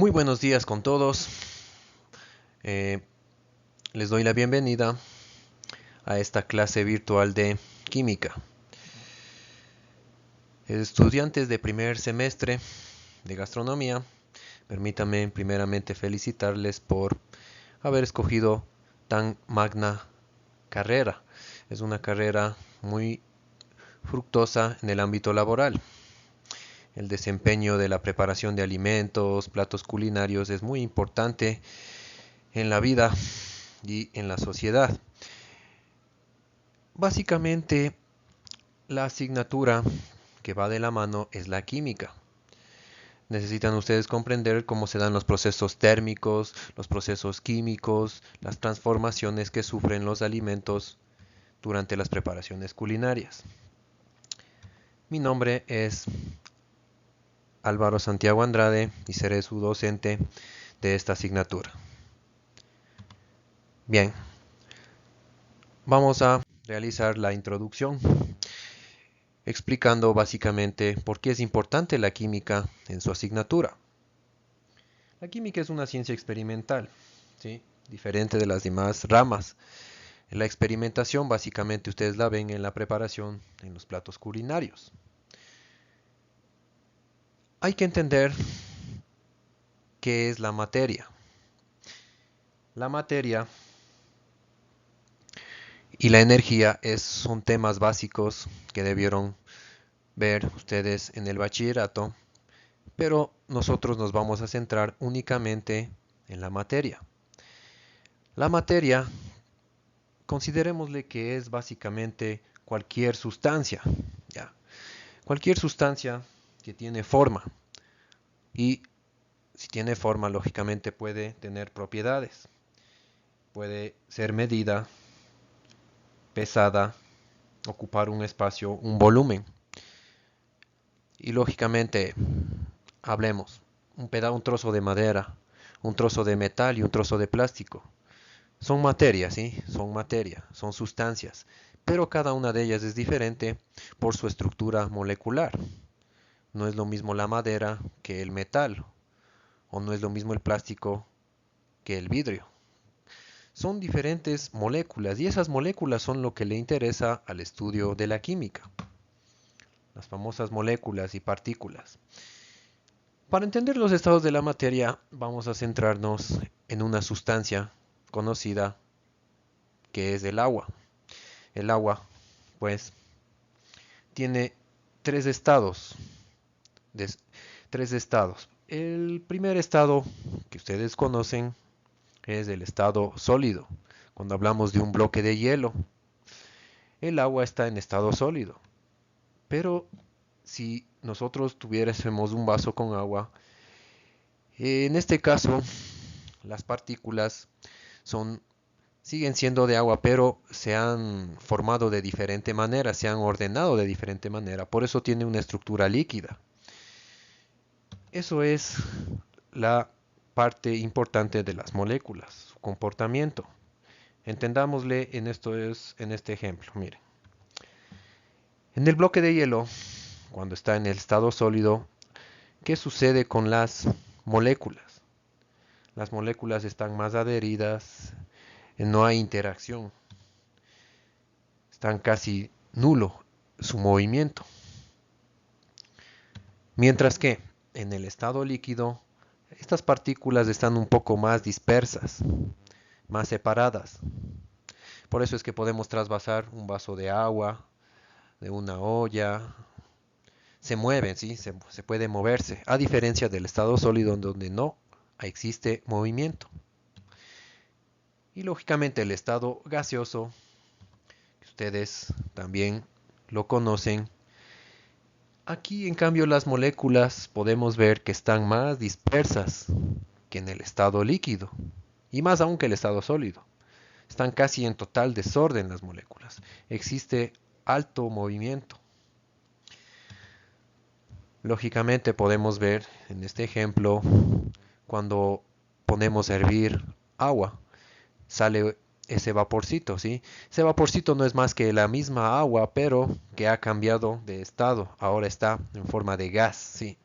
Muy buenos días con todos. Eh, Les doy la bienvenida a esta clase virtual de química. Estudiantes de primer semestre de gastronomía, permítanme primeramente felicitarles por haber escogido tan magna carrera. Es una carrera muy fructuosa en el ámbito laboral. El desempeño de la preparación de alimentos, platos culinarios es muy importante en la vida y en la sociedad. Básicamente, la asignatura que va de la mano es la química. Necesitan ustedes comprender cómo se dan los procesos térmicos, los procesos químicos, las transformaciones que sufren los alimentos durante las preparaciones culinarias. Mi nombre es Álvaro Santiago Andrade y seré su docente de esta asignatura. Bien, vamos a realizar la introducción explicando básicamente por qué es importante la química en su asignatura. La química es una ciencia experimental, ¿sí? Diferente de las demás ramas. La experimentación básicamente ustedes la ven en la preparación en los platos culinarios. Hay que entender qué es la materia. La materia y la energía son temas básicos que debieron ver ustedes en el bachillerato, pero nosotros nos vamos a centrar únicamente en la materia. La materia, considerémosle que es básicamente cualquier sustancia, ¿ya? Cualquier sustancia que tiene forma y si tiene forma lógicamente puede tener propiedades, puede ser medida, pesada, ocupar un espacio, un volumen y lógicamente hablemos un trozo de madera, un trozo de metal y un trozo de plástico. Son materia, ¿sí? Son materia, son sustancias, pero cada una de ellas es diferente por su estructura molecular. No es lo mismo la madera que el metal, o no es lo mismo el plástico que el vidrio. Son diferentes moléculas y esas moléculas son lo que le interesa al estudio de la química, las famosas moléculas y partículas. Para entender los estados de la materia, vamos a centrarnos en una sustancia conocida que es el agua. El agua, pues, tiene tres estados. de- Tres estados. El primer estado que ustedes conocen es el estado sólido. Cuando hablamos de un bloque de hielo, el agua está en estado sólido. Pero si nosotros tuviésemos un vaso con agua, en este caso las partículas son siguen siendo de agua, pero se han formado de diferente manera, se han ordenado de diferente manera. Por eso tiene una estructura líquida. Eso es la parte importante de las moléculas, su comportamiento. Entendámosle en este ejemplo. Miren, en el bloque de hielo, cuando está en el estado sólido, ¿qué sucede con las moléculas? Las moléculas están más adheridas, no hay interacción, están casi nulo su movimiento. Mientras que en el estado líquido, estas partículas están un poco más dispersas, más separadas. Por eso es que podemos trasvasar un vaso de agua, de una olla, se mueven, ¿sí? Se puede moverse, a diferencia del estado sólido donde no existe movimiento. Y lógicamente el estado gaseoso, que ustedes también lo conocen. Aquí en cambio las moléculas podemos ver que están más dispersas que en el estado líquido y más aún que el estado sólido. Están casi en total desorden las moléculas. Existe alto movimiento. Lógicamente podemos ver en este ejemplo cuando ponemos a hervir agua, sale ese vaporcito, ¿sí? Ese vaporcito no es más que la misma agua, pero que ha cambiado de estado. Ahora está en forma de gas, ¿sí?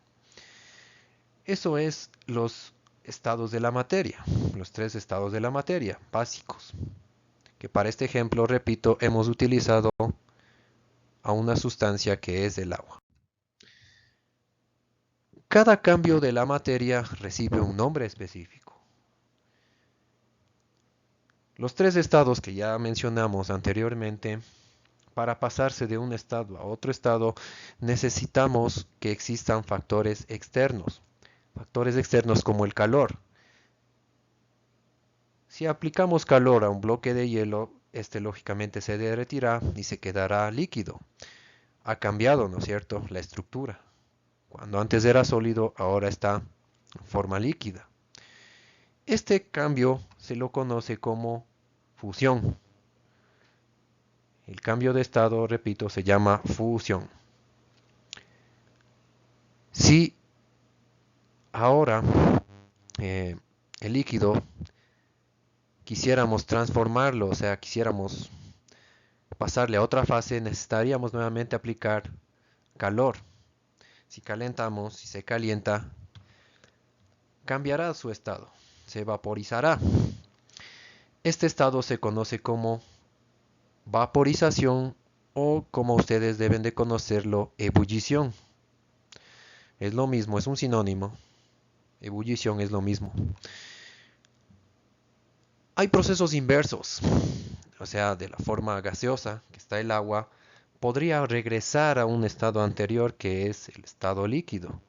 Eso es los estados de la materia, los tres estados de la materia básicos, que para este ejemplo, repito, hemos utilizado a una sustancia que es el agua. Cada cambio de la materia recibe un nombre específico. Los tres estados que ya mencionamos anteriormente, para pasarse de un estado a otro estado, necesitamos que existan factores externos. Factores externos como el calor. Si aplicamos calor a un bloque de hielo, este lógicamente se derretirá y se quedará líquido. Ha cambiado, ¿no es cierto?, la estructura. Cuando antes era sólido, ahora está en forma líquida. Este cambio se lo conoce como fusión. El cambio de estado, repito, se llama fusión. Si ahora el líquido quisiéramos transformarlo, o sea, quisiéramos pasarle a otra fase, necesitaríamos nuevamente aplicar calor. Si calentamos, si se calienta, cambiará su estado, se vaporizará. Este estado se conoce como vaporización o, como ustedes deben de conocerlo, ebullición. Es lo mismo, es un sinónimo. Ebullición es lo mismo. Hay procesos inversos, o sea, de la forma gaseosa que está el agua, podría regresar a un estado anterior que es el estado líquido.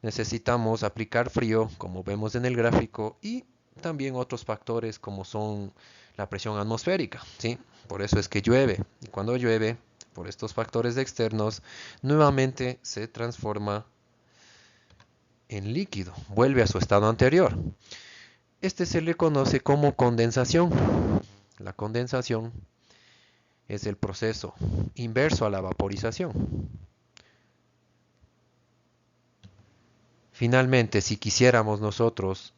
Necesitamos aplicar frío, como vemos en el gráfico, y también otros factores como son la presión atmosférica, ¿sí? Por eso es que llueve. Y cuando llueve, por estos factores externos, nuevamente se transforma en líquido, vuelve a su estado anterior. Este se le conoce como condensación. La condensación es el proceso inverso a la vaporización. Finalmente, si quisiéramos nosotros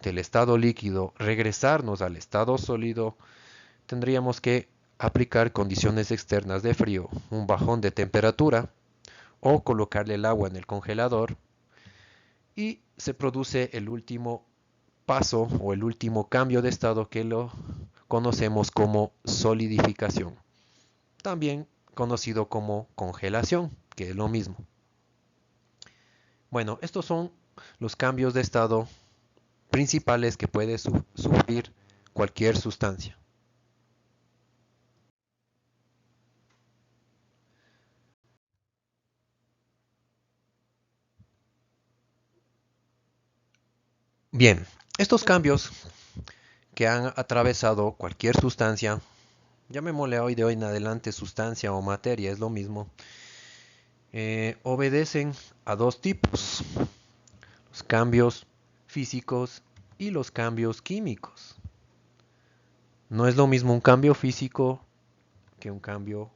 del estado líquido regresarnos al estado sólido, tendríamos que aplicar condiciones externas de frío, un bajón de temperatura o colocarle el agua en el congelador y se produce el último paso o el último cambio de estado que lo conocemos como solidificación, también conocido como congelación, que es lo mismo. Bueno, estos son los cambios de estado principales que puede sufrir cualquier sustancia. Bien, estos cambios que han atravesado cualquier sustancia, llamémosle hoy de hoy en adelante sustancia o materia, es lo mismo, obedecen a dos tipos, los cambios físicos y los cambios químicos. No es lo mismo un cambio físico que un cambio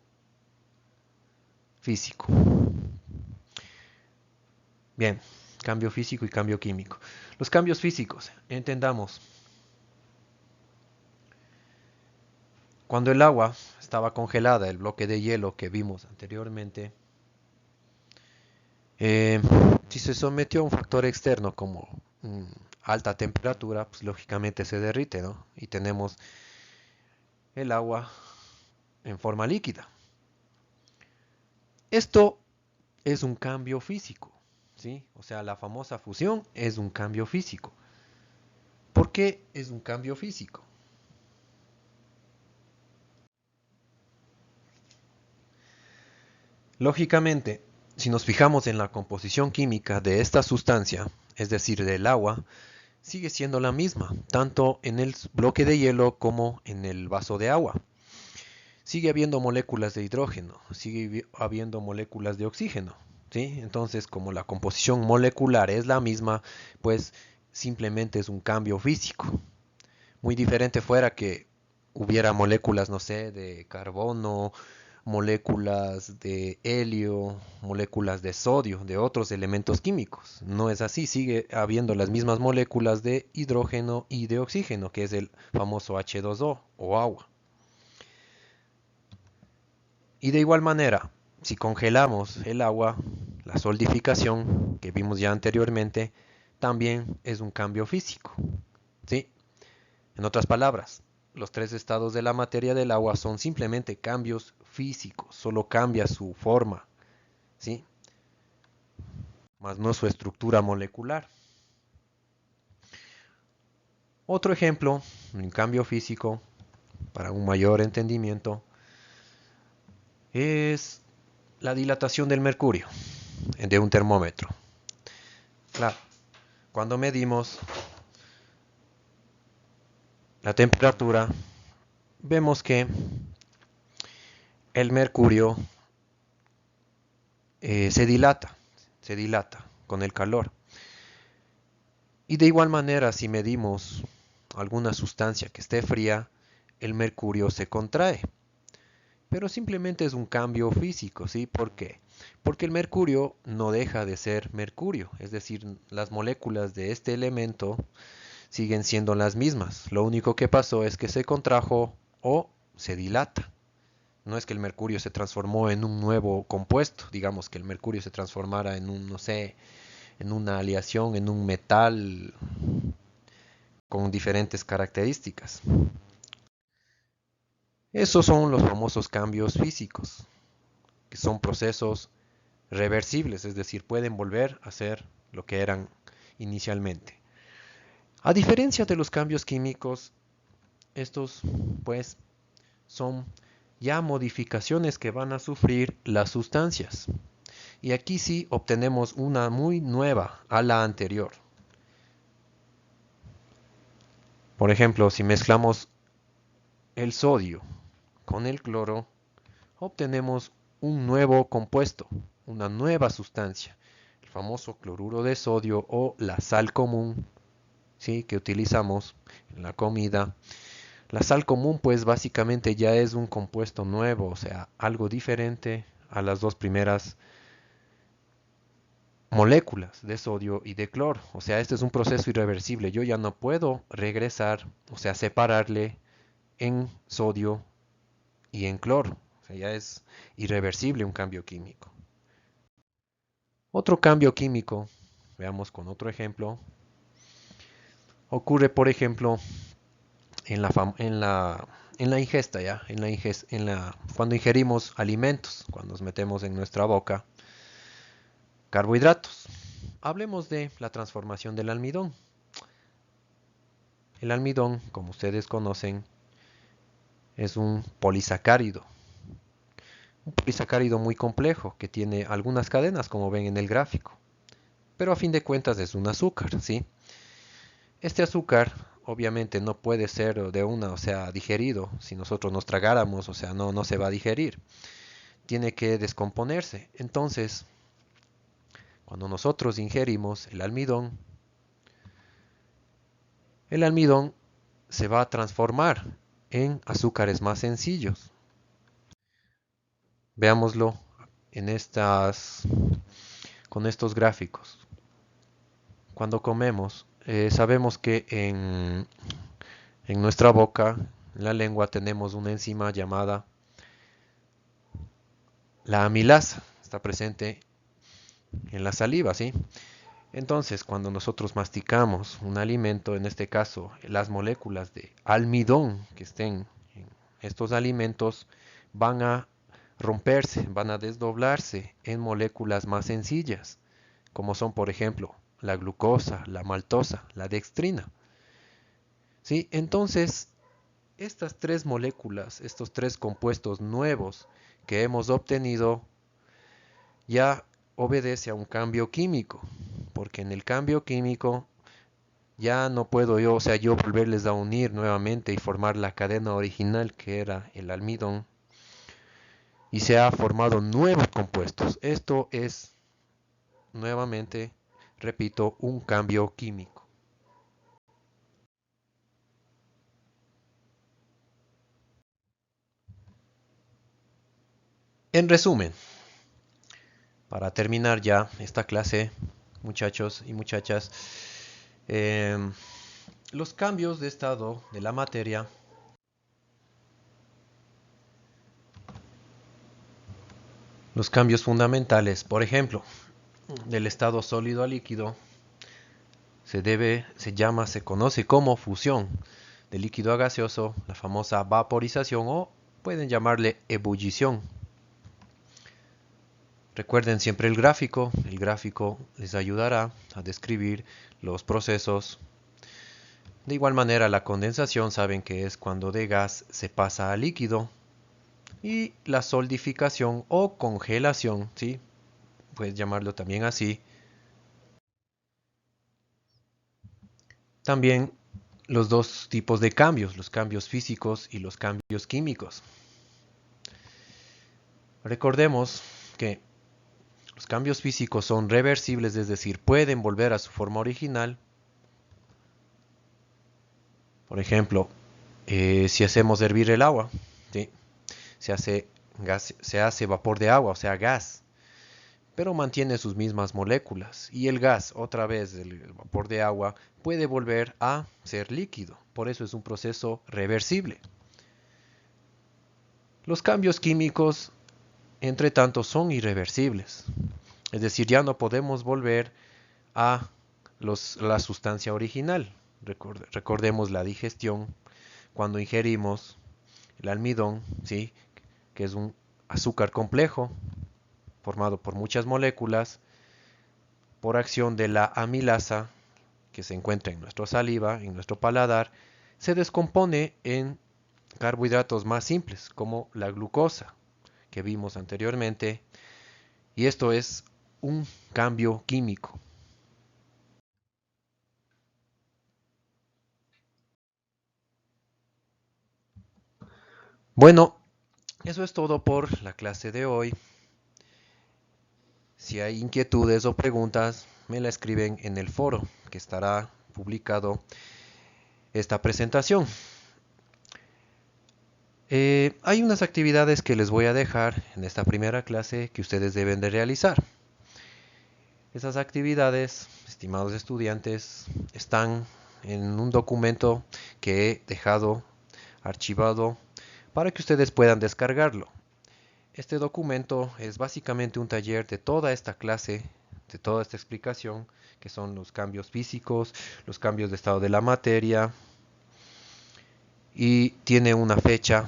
físico. Bien, cambio físico y cambio químico. Los cambios físicos, entendamos. Cuando el agua estaba congelada, el bloque de hielo que vimos anteriormente, eh, si se sometió a un factor externo como alta temperatura, pues lógicamente se derrite, ¿no? Y tenemos el agua en forma líquida. Esto es un cambio físico, ¿sí? O sea, la famosa fusión es un cambio físico. ¿Por qué es un cambio físico? Lógicamente, si nos fijamos en la composición química de esta sustancia, es decir, del agua, sigue siendo la misma, tanto en el bloque de hielo como en el vaso de agua. Sigue habiendo moléculas de hidrógeno, sigue habiendo moléculas de oxígeno, ¿sí? Entonces, como la composición molecular es la misma, pues simplemente es un cambio físico. Muy diferente fuera que hubiera moléculas, no sé, de carbono, moléculas de helio, moléculas de sodio, de otros elementos químicos. No es así, sigue habiendo las mismas moléculas de hidrógeno y de oxígeno, que es el famoso H2O o agua. Y de igual manera, si congelamos el agua, la solidificación que vimos ya anteriormente, también es un cambio físico, ¿sí? En otras palabras, los tres estados de la materia del agua son simplemente cambios físicos, solo cambia su forma, ¿sí? Más no su estructura molecular. Otro ejemplo, un cambio físico, para un mayor entendimiento, es la dilatación del mercurio de un termómetro. Claro, cuando medimos la temperatura, vemos que el mercurio se dilata con el calor. Y de igual manera, si medimos alguna sustancia que esté fría, el mercurio se contrae. Pero simplemente es un cambio físico, ¿sí? ¿Por qué? Porque el mercurio no deja de ser mercurio, es decir, las moléculas de este elemento siguen siendo las mismas. Lo único que pasó es que se contrajo o se dilata. No es que el mercurio se transformó en un nuevo compuesto, digamos que el mercurio se transformara en un, no sé, en una aleación, en un metal con diferentes características. Esos son los famosos cambios físicos, que son procesos reversibles, es decir, pueden volver a ser lo que eran inicialmente. A diferencia de los cambios químicos, estos pues son ya modificaciones que van a sufrir las sustancias. Y aquí sí obtenemos una muy nueva a la anterior. Por ejemplo, si mezclamos el sodio con el cloro, obtenemos un nuevo compuesto, una nueva sustancia, el famoso cloruro de sodio o la sal común, ¿sí? Que utilizamos en la comida. La sal común pues básicamente ya es un compuesto nuevo, o sea, algo diferente a las dos primeras moléculas de sodio y de cloro. O sea, este es un proceso irreversible. Yo ya no puedo regresar, o sea, separarle en sodio y en cloro. O sea, ya es irreversible un cambio químico. Otro cambio químico, veamos con otro ejemplo, ocurre, por ejemplo, en la ingesta, ¿ya? Cuando ingerimos alimentos, cuando nos metemos en nuestra boca carbohidratos. Hablemos de la transformación del almidón. El almidón, como ustedes conocen, es un polisacárido muy complejo que tiene algunas cadenas, como ven en el gráfico. Pero a fin de cuentas es un azúcar, ¿sí? Este azúcar obviamente no puede ser de una, o sea, digerido. Si nosotros nos tragáramos, o sea, no se va a digerir. Tiene que descomponerse. Entonces, cuando nosotros ingerimos el almidón se va a transformar en azúcares más sencillos. Veámoslo con estos gráficos. Cuando comemos, sabemos que en nuestra boca, en la lengua, tenemos una enzima llamada la amilasa. Está presente en la saliva, ¿sí? Entonces, cuando nosotros masticamos un alimento, en este caso, las moléculas de almidón que estén en estos alimentos van a romperse, van a desdoblarse en moléculas más sencillas, como son, por ejemplo, la glucosa, la maltosa, la dextrina. ¿Sí? Entonces, estas tres moléculas, estos tres compuestos nuevos que hemos obtenido, ya obedece a un cambio químico, porque en el cambio químico ya no puedo yo, o sea, yo volverles a unir nuevamente y formar la cadena original que era el almidón, y se ha formado nuevos compuestos. Esto es, nuevamente, repito, un cambio químico. En resumen, para terminar ya esta clase, muchachos y muchachas, eh, los cambios de estado de la materia, los cambios fundamentales, por ejemplo, del estado sólido a líquido, se conoce como fusión de líquido a gaseoso, la famosa vaporización o pueden llamarle ebullición. Recuerden siempre el gráfico les ayudará a describir los procesos. De igual manera la condensación saben que es cuando de gas se pasa a líquido y la solidificación o congelación, ¿sí? Puedes llamarlo también así. También los dos tipos de cambios, los cambios físicos y los cambios químicos. Recordemos que los cambios físicos son reversibles, es decir, pueden volver a su forma original. Por ejemplo, si hacemos hervir el agua, ¿sí? Se hace vapor de agua, o sea, gas, pero mantiene sus mismas moléculas. Y el gas, otra vez, el vapor de agua, puede volver a ser líquido. Por eso es un proceso reversible. Los cambios químicos, entre tanto, son irreversibles. Es decir, ya no podemos volver a la sustancia original. Recordemos la digestión. Cuando ingerimos el almidón, ¿sí? Que es un azúcar complejo formado por muchas moléculas, por acción de la amilasa que se encuentra en nuestra saliva, en nuestro paladar, se descompone en carbohidratos más simples, como la glucosa que vimos anteriormente, y esto es un cambio químico. Bueno, eso es todo por la clase de hoy. Si hay inquietudes o preguntas, me la escriben en el foro que estará publicado esta presentación. Hay unas actividades que les voy a dejar en esta primera clase que ustedes deben de realizar. Esas actividades, estimados estudiantes, están en un documento que he dejado archivado para que ustedes puedan descargarlo. Este documento es básicamente un taller de toda esta clase, de toda esta explicación, que son los cambios físicos, los cambios de estado de la materia, y tiene una fecha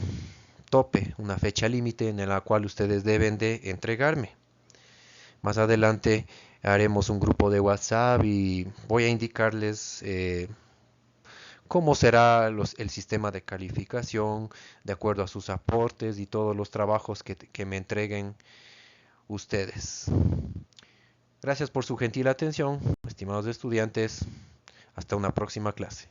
tope, una fecha límite en la cual ustedes deben de entregarme. Más adelante haremos un grupo de WhatsApp y voy a indicarles cómo será el sistema de calificación de acuerdo a sus aportes y todos los trabajos que me entreguen ustedes. Gracias por su gentil atención, estimados estudiantes. Hasta una próxima clase.